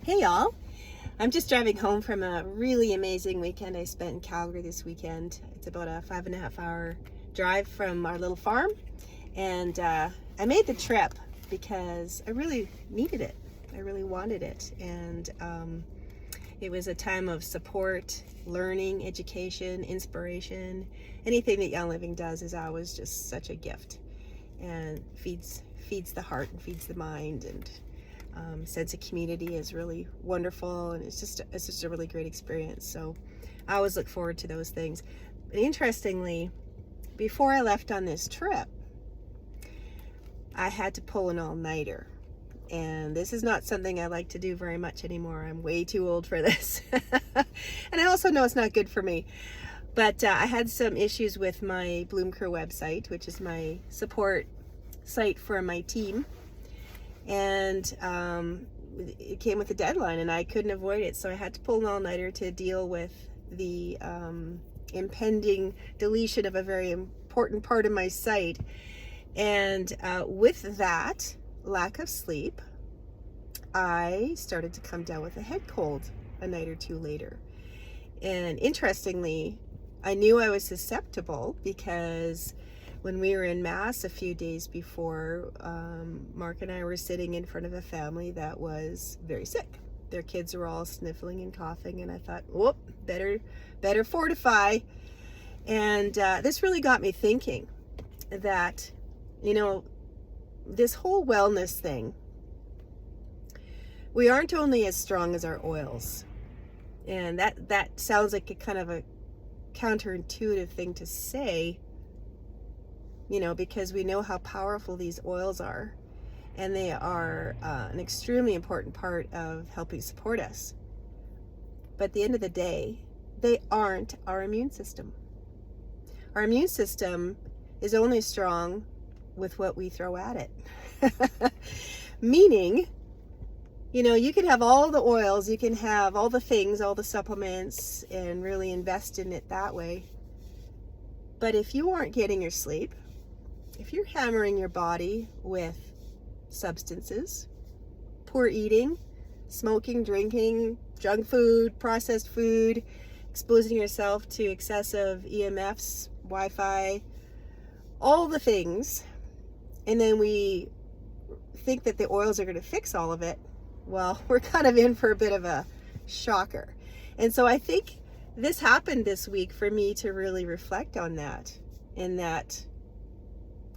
Hey y'all, I'm just driving home from a really amazing weekend I spent in Calgary this weekend. It's about a 5.5 hour drive from our little farm, and I made the trip because I really needed it. I really wanted it, and it was a time of support, learning, education, inspiration. Anything that Young Living does is always just such a gift, and feeds the heart and feeds the mind, and sense of community is really wonderful, and it's just a really great experience. So I always look forward to those things. But interestingly, before I left on this trip, I had to pull an all-nighter, and this is not something I like to do very much anymore. I'm way too old for this. And I also know it's not good for me. But I had some issues with my Bloom Crew website, which is my support site for my team, and it came with a deadline and I couldn't avoid it, so I had to pull an all-nighter to deal with the impending deletion of a very important part of my site. And with that lack of sleep, I started to come down with a head cold a night or two later. And interestingly, I knew I was susceptible because when we were in Mass a few days before, Mark and I were sitting in front of a family that was very sick. Their kids were all sniffling and coughing, and I thought, whoop, better fortify. And this really got me thinking that, this whole wellness thing, we aren't only as strong as our oils. And that sounds like a kind of a counterintuitive thing to say, because we know how powerful these oils are, and they are an extremely important part of helping support us. But at the end of the day, they aren't our immune system. Our immune system is only strong with what we throw at it. Meaning, you can have all the oils, you can have all the things, all the supplements, and really invest in it that way. But if you aren't getting your sleep, if you're hammering your body with substances, poor eating, smoking, drinking, junk food, processed food, exposing yourself to excessive EMFs, Wi-Fi, all the things, and then we think that the oils are going to fix all of it, well, we're kind of in for a bit of a shocker. And so I think this happened this week for me to really reflect on that, and that,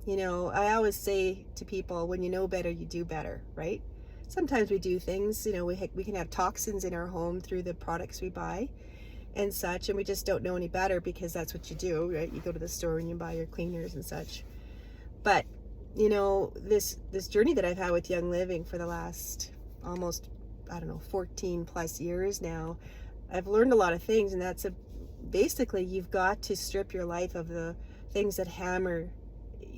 I always say to people, when you know better, you do better, right? Sometimes we do things, we can have toxins in our home through the products we buy and such, and we just don't know any better because that's what you do, right? You go to the store and you buy your cleaners and such. But, this journey that I've had with Young Living for the last almost, 14 plus years now, I've learned a lot of things, and that's basically you've got to strip your life of the things that hammer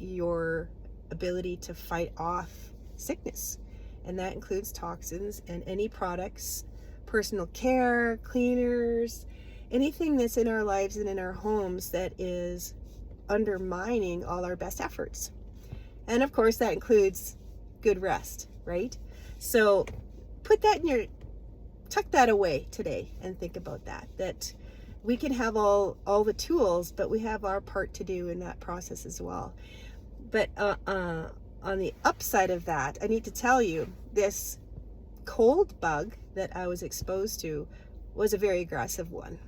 your ability to fight off sickness. And that includes toxins and any products, personal care, cleaners, anything that's in our lives and in our homes that is undermining all our best efforts. And of course, that includes good rest, right? So tuck that away today and think about that we can have all the tools, but we have our part to do in that process as well. But on the upside of that, I need to tell you, this cold bug that I was exposed to was a very aggressive one.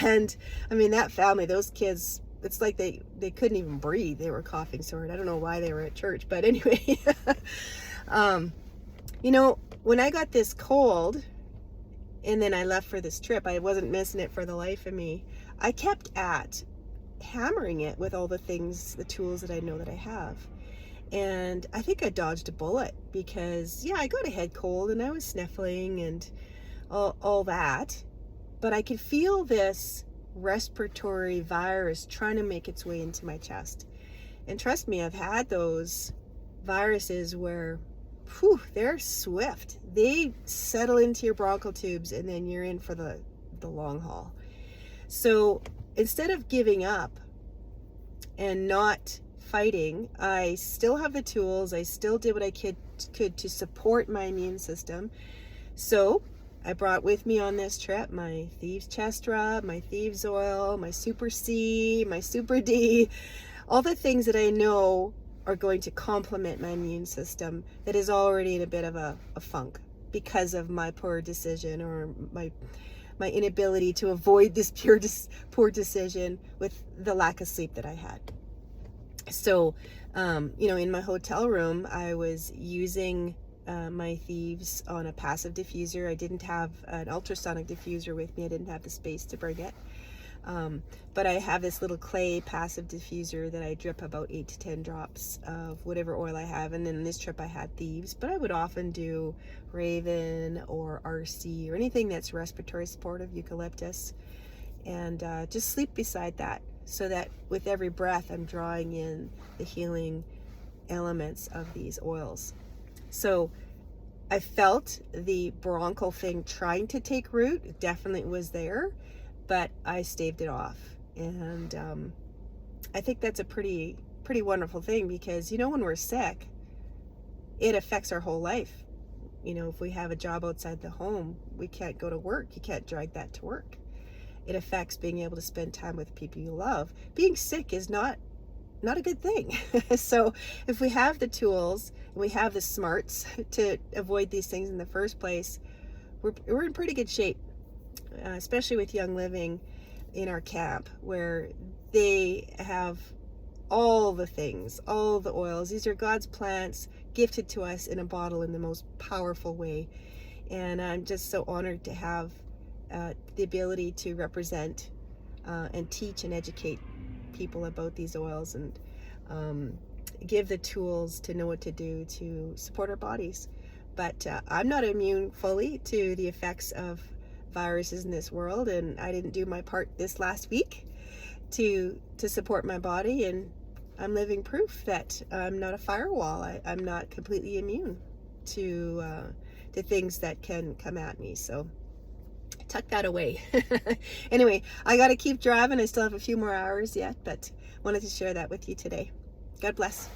And that family, those kids, it's like they couldn't even breathe. They were coughing so hard. I don't know why they were at church, but anyway. When I got this cold and then I left for this trip, I wasn't missing it for the life of me. I kept at hammering it with all the things, the tools that I know that I have. And I think I dodged a bullet because, I got a head cold and I was sniffling and all that. But I could feel this respiratory virus trying to make its way into my chest. And trust me, I've had those viruses where they're swift. They settle into your bronchial tubes and then you're in for the long haul. So instead of giving up and not fighting, I still have the tools. I still did what I could to support my immune system. So I brought with me on this trip my Thieves Chest Rub, my Thieves Oil, my Super C, my Super D, all the things that I know are going to complement my immune system that is already in a bit of a funk because of my poor decision, or my inability to avoid this poor decision with the lack of sleep that I had. So, in my hotel room, I was using my Thieves on a passive diffuser. I didn't have an ultrasonic diffuser with me. I didn't have the space to bring it. But I have this little clay passive diffuser that I drip about 8 to 10 drops of whatever oil I have. And then this trip I had Thieves, but I would often do Raven or RC or anything that's respiratory supportive, eucalyptus, and just sleep beside that, so that with every breath I'm drawing in the healing elements of these oils. So I felt the bronchial thing trying to take root. It definitely was there, but I staved it off. And I think that's a pretty wonderful thing, because when we're sick, it affects our whole life. If we have a job outside the home, we can't go to work. You can't drag that to work. It affects being able to spend time with people you love. Being sick is not a good thing. So if we have the tools and we have the smarts to avoid these things in the first place, we're in pretty good shape, especially with Young Living in our camp, where they have all the things, all the oils. These are God's plants gifted to us in a bottle in the most powerful way. And I'm just so honored to have the ability to represent and teach and educate people about these oils, and give the tools to know what to do to support our bodies. But I'm not immune fully to the effects of viruses in this world, and I didn't do my part this last week to support my body, and I'm living proof that I'm not a firewall. I'm not completely immune to things that can come at me. So tuck that away. Anyway, I got to keep driving. I still have a few more hours yet, but wanted to share that with you today. God bless.